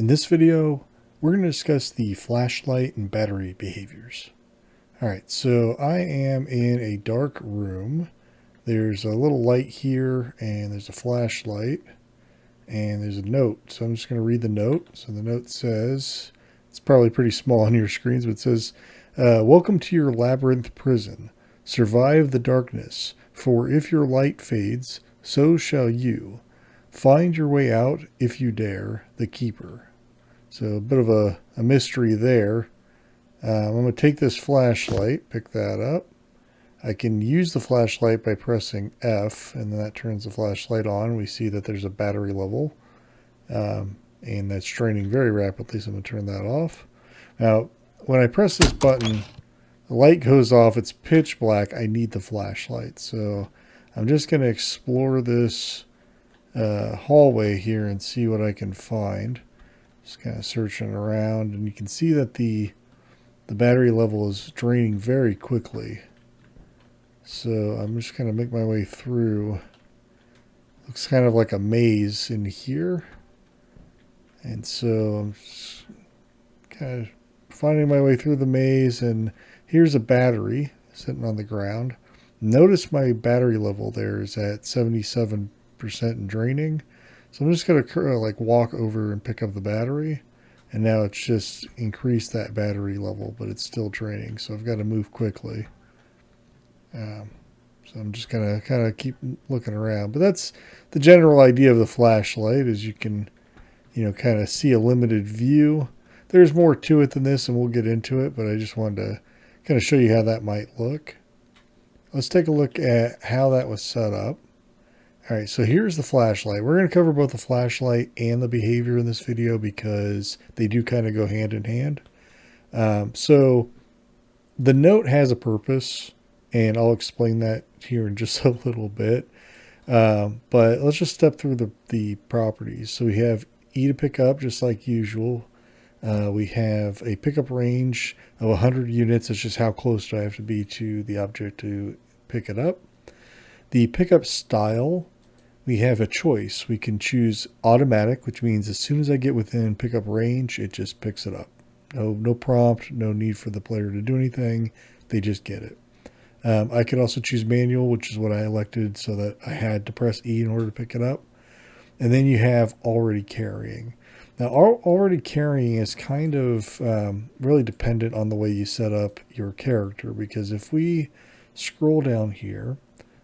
In this video, we're going to discuss the flashlight and battery behaviors. Alright, so I am in a dark room. There's a little light here, and there's a flashlight, and there's a note. So I'm just going to read the note. So the note says, it's probably pretty small on your screens, but it says, welcome to your labyrinth prison. Survive the darkness, for if your light fades, so shall you. Find your way out if you dare, the keeper. So a bit of a mystery there. I'm going to take this flashlight, pick that up. I can use the flashlight by pressing F, and then that turns the flashlight on. We see that there's a battery level, and that's draining very rapidly, so I'm going to turn that off. Now, when I press this button, the light goes off. It's pitch black. I need the flashlight. So I'm just going to explore this hallway here and see what I can find. Just kind of searching around, and you can see that the battery level is draining very quickly. So I'm just going to make my way through. Looks kind of like a maze in here. And so I'm just kind of finding my way through the maze, and here's a battery sitting on the ground. Notice my battery level there is at 77% and draining. So I'm just going to like walk over and pick up the battery. And now it's just increased that battery level, but it's still draining. So I've got to move quickly. So I'm just going to kind of keep looking around. But that's the general idea of the flashlight, is you can, kind of see a limited view. There's more to it than this, and we'll get into it. But I just wanted to kind of show you how that might look. Let's take a look at how that was set up. All right, so here's the flashlight. We're going to cover both the flashlight and the behavior in this video because they do kind of go hand in hand. So the note has a purpose, and I'll explain that here in just a little bit. But let's just step through the properties. So we have E to pick up, just like usual. We have a pickup range of 100 units. That's just how close do I have to be to the object to pick it up. The pickup style, we have a choice. We can choose automatic, which means as soon as I get within pickup range, it just picks it up. No prompt, no need for the player to do anything. They just get it. I could also choose manual, which is what I elected, so that I had to press E in order to pick it up. And then you have already carrying. Now, already carrying is kind of really dependent on the way you set up your character, because if we scroll down here,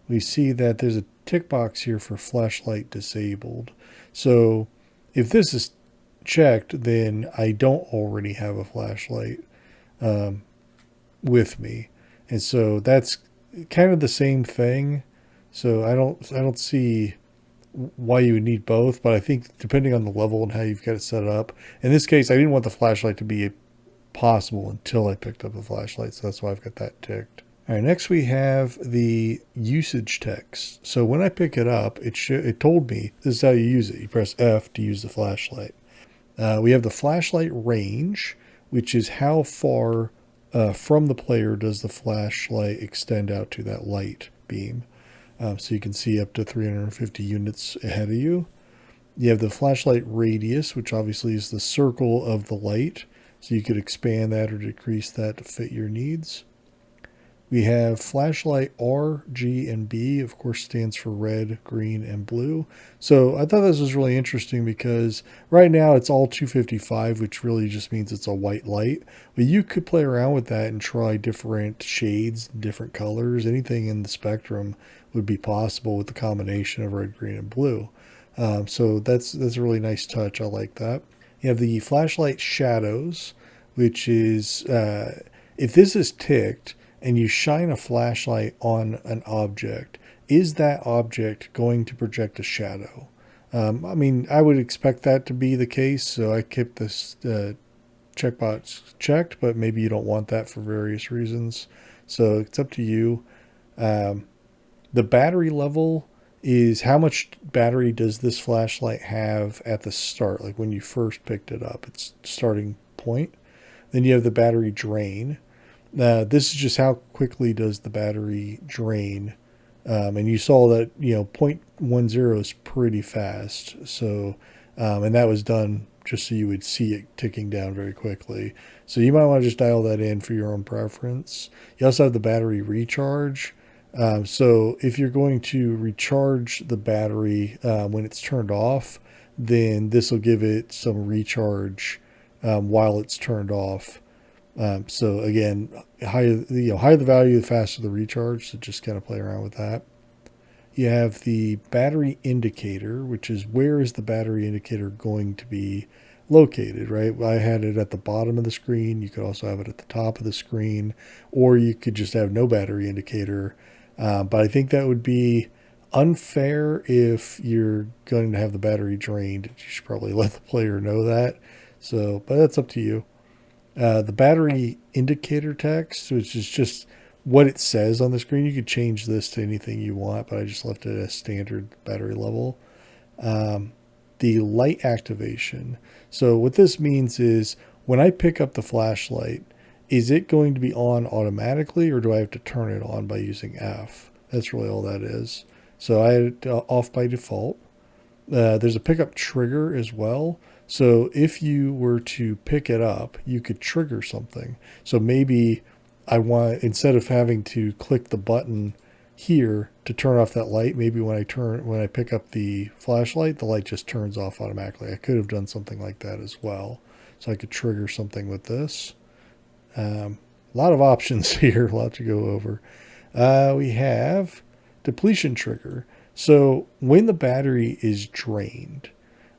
we see that there's a tick box here for flashlight disabled. So if this is checked, then I don't already have a flashlight with me. And so that's kind of the same thing. So I don't see why you would need both, but I think depending on the level and how you've got it set up. In this case, I didn't want the flashlight to be possible until I picked up the flashlight, so that's why I've got that ticked. All right, next we have the usage text. So when I pick it up, it told me this is how you use it. You press F to use the flashlight. We have the flashlight range, which is how far from the player does the flashlight extend out to that light beam. So you can see up to 350 units ahead of you. You have the flashlight radius, which obviously is the circle of the light. So you could expand that or decrease that to fit your needs. We have flashlight R, G, and B, of course, stands for red, green, and blue. So I thought this was really interesting because right now it's all 255, which really just means it's a white light. But you could play around with that and try different shades, different colors. Anything in the spectrum would be possible with the combination of red, green, and blue. So that's a really nice touch. I like that. You have the flashlight shadows, which is if this is ticked, and you shine a flashlight on an object, is that object going to project a shadow? I mean, I would expect that to be the case, so I kept this checkbox checked, but maybe you don't want that for various reasons. So it's up to you. The battery level is how much battery does this flashlight have at the start, like when you first picked it up, its starting point. Then you have the battery drain. This is just how quickly does the battery drain. And you saw that, 0.10 is pretty fast. So, and that was done just so you would see it ticking down very quickly. So you might want to just dial that in for your own preference. You also have the battery recharge. So if you're going to recharge the battery when it's turned off, then this will give it some recharge while it's turned off. So again, higher the value, the faster the recharge. So just kind of play around with that. You have the battery indicator, which is where is the battery indicator going to be located, right? I had it at the bottom of the screen. You could also have it at the top of the screen, or you could just have no battery indicator. But I think that would be unfair if you're going to have the battery drained. You should probably let the player know that. So, but that's up to you. The battery indicator text, which is just what it says on the screen. You could change this to anything you want, but I just left it as standard battery level. The light activation. So what this means is when I pick up the flashlight, is it going to be on automatically, or do I have to turn it on by using F? That's really all that is. So I had it off by default. There's a pickup trigger as well. So if you were to pick it up, you could trigger something. So maybe I want, instead of having to click the button here to turn off that light, maybe when I pick up the flashlight, the light just turns off automatically. I could have done something like that as well. So I could trigger something with this. A lot of options here, a lot to go over. We have depletion trigger. So when the battery is drained,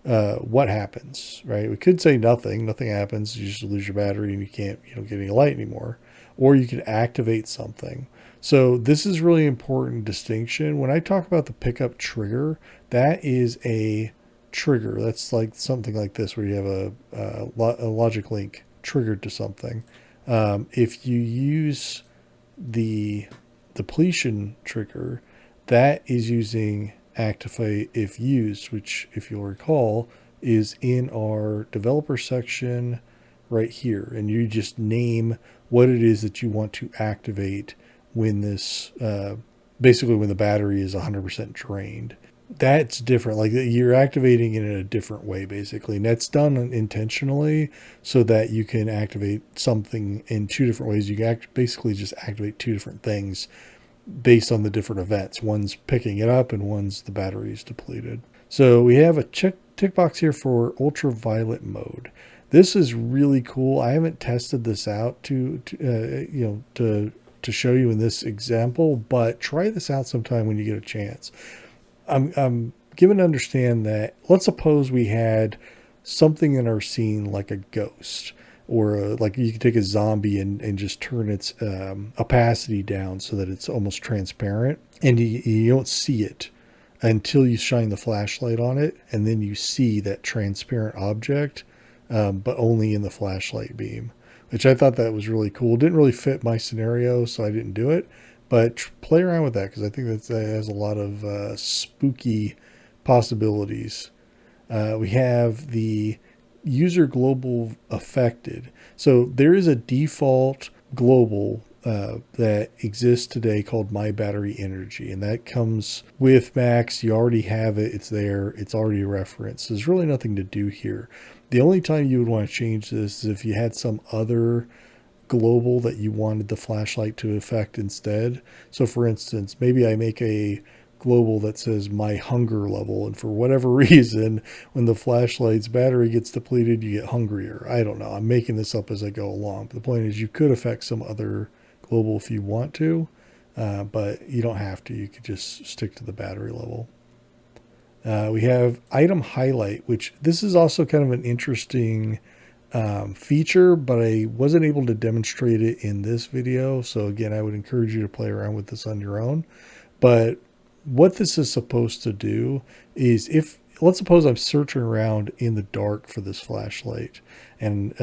what happens, right? We could say nothing happens. You just lose your battery and you can't, get any light anymore. Or you could activate something. So this is really important distinction. When I talk about the pickup trigger, that is a trigger. That's like something like this, where you have a logic link triggered to something. If you use the depletion trigger, that is using activate if used, which, if you'll recall, is in our developer section right here. And you just name what it is that you want to activate when this, basically when the battery is 100% drained. That's different. Like, you're activating it in a different way, basically. And that's done intentionally so that you can activate something in two different ways. You can basically just activate two different things based on the different events. One's picking it up and one's the battery is depleted. So we have a tick box here for ultraviolet mode. This is really cool. I haven't tested this out to show you in this example, but try this out sometime when you get a chance. I'm given to understand that, let's suppose we had something in our scene like a ghost, or like you could take a zombie and just turn its opacity down so that it's almost transparent, and you don't see it until you shine the flashlight on it, and then you see that transparent object, but only in the flashlight beam, which I thought that was really cool. Didn't really fit my scenario, so I didn't do it, but play around with that, because I think that has a lot of spooky possibilities. We have the user global affected. So there is a default global that exists today called My Battery Energy, and that comes with Max. You already have it. It's there. It's already referenced. There's really nothing to do here. The only time you would want to change this is if you had some other global that you wanted the flashlight to affect instead. So for instance, maybe I make a global that says my hunger level, and for whatever reason, when the flashlight's battery gets depleted, you get hungrier. I don't know. I'm making this up as I go along. But the point is, you could affect some other global if you want to, but you don't have to. You could just stick to the battery level. We have item highlight, which this is also kind of an interesting feature, but I wasn't able to demonstrate it in this video. So again, I would encourage you to play around with this on your own. But what this is supposed to do is, if, let's suppose I'm searching around in the dark for this flashlight, and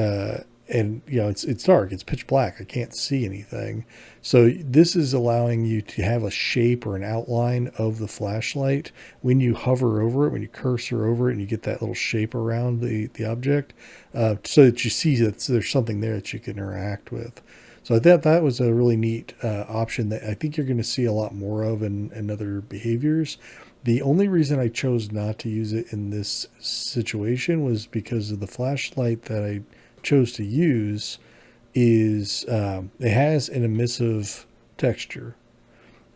it's dark, it's pitch black, I can't see anything. So this is allowing you to have a shape or an outline of the flashlight when you hover over it, when you cursor over it, and you get that little shape around the object, so that you see that there's something there that you can interact with. So I thought that was a really neat option that I think you're going to see a lot more of in other behaviors. The only reason I chose not to use it in this situation was because of the flashlight that I chose to use is it has an emissive texture.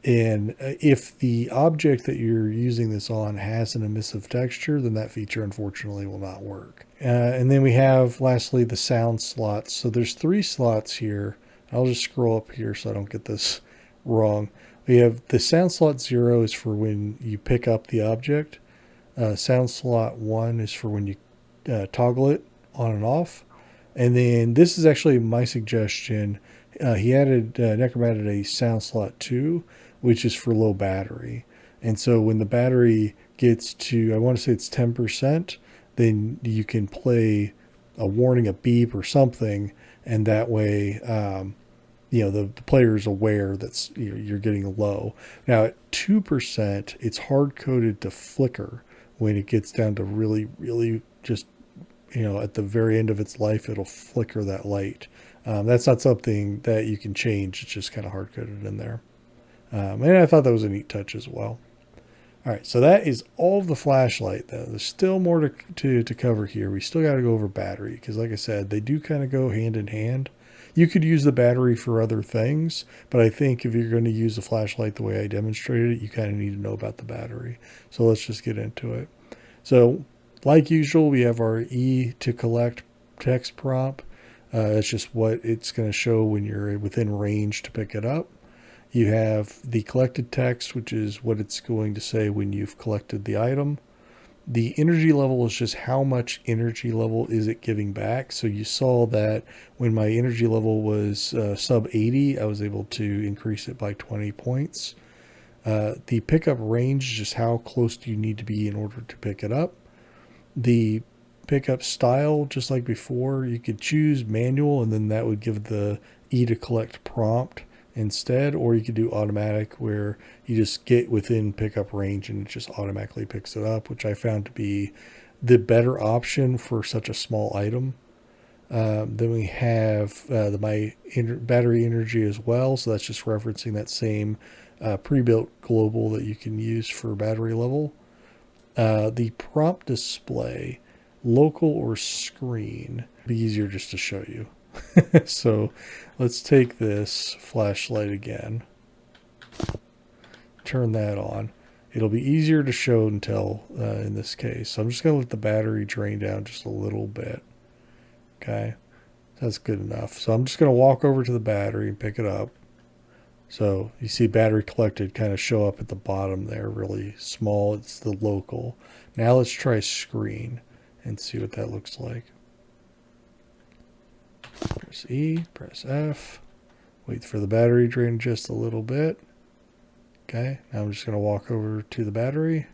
And if the object that you're using this on has an emissive texture, then that feature unfortunately will not work. And then we have lastly the sound slots. So there's 3 slots here. I'll just scroll up here so I don't get this wrong. We have the sound slot 0 is for when you pick up the object. Sound slot 1 is for when you toggle it on and off. And then this is actually my suggestion. Necrom added a sound slot 2, which is for low battery. And so when the battery gets to, I want to say it's 10%, then you can play a warning, a beep or something. And that way, the player is aware that you're getting low. Now at 2%, it's hard coded to flicker when it gets down to really, really just, at the very end of its life, it'll flicker that light. That's not something that you can change. It's just kind of hard coded in there. And I thought that was a neat touch as well. All right, so that is all of the flashlight. Though there's still more to cover here. We still got to go over battery because, like I said, they do kind of go hand in hand. You could use the battery for other things, but I think if you're going to use a flashlight the way I demonstrated it, you kind of need to know about the battery. So let's just get into it. So like usual, we have our E to collect text prompt. It's just what it's going to show when you're within range to pick it up. You have the collected text, which is what it's going to say when you've collected the item. The energy level is just how much energy level is it giving back. So you saw that when my energy level was sub 80, I was able to increase it by 20 points. The pickup range is just how close do you need to be in order to pick it up. The pickup style, just like before, you could choose manual and then that would give the E to collect prompt instead, or you could do automatic where you just get within pickup range and it just automatically picks it up, which I found to be the better option for such a small item. Then we have my battery energy as well, so that's just referencing that same pre-built global that you can use for battery level. The prompt display, local or screen, be easier just to show you. So let's take this flashlight again, turn that on. It'll be easier to show and tell in this case. So I'm just going to let the battery drain down just a little bit. Okay, that's good enough. So I'm just going to walk over to the battery and pick it up. So you see battery collected kind of show up at the bottom there, really small. It's the local. Now let's try screen and see what that looks like. Press E, press F, wait for the battery to drain just a little bit. Okay, now I'm just going to walk over to the battery.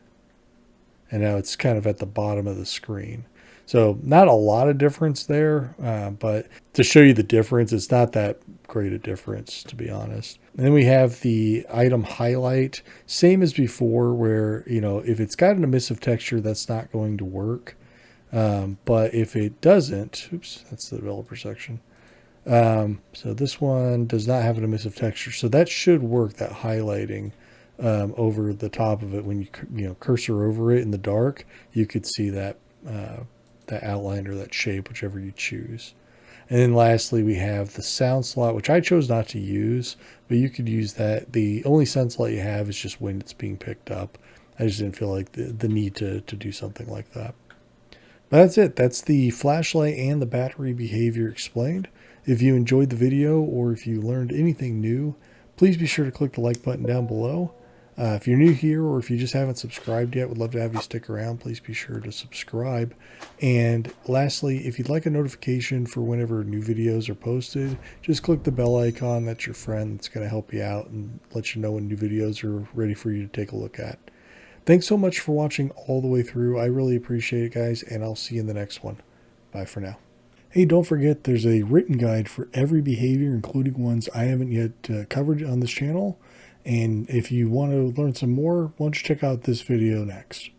And now it's kind of at the bottom of the screen. So not a lot of difference there, but to show you the difference, it's not that great a difference, to be honest. And then we have the item highlight, same as before, where, if it's got an emissive texture, that's not going to work. But if it doesn't, oops, that's the developer section. So this one does not have an emissive texture. So that should work, that highlighting over the top of it. When you cursor over it in the dark, you could see that that outline or that shape, whichever you choose. And then lastly, we have the sound slot, which I chose not to use, but you could use that. The only sound slot you have is just when it's being picked up. I just didn't feel like the need to do something like that. But that's it. That's the flashlight and the battery behavior explained. If you enjoyed the video or if you learned anything new, please be sure to click the like button down below. If you're new here or if you just haven't subscribed yet, would love to have you stick around. Please be sure to subscribe. And lastly, if you'd like a notification for whenever new videos are posted, just click the bell icon. That's your friend that's going to help you out and let you know when new videos are ready for you to take a look at. Thanks so much for watching all the way through. I really appreciate it, guys, and I'll see you in the next one. Bye for now. Hey, don't forget there's a written guide for every behavior, including ones I haven't yet covered on this channel. And if you want to learn some more, why don't you check out this video next.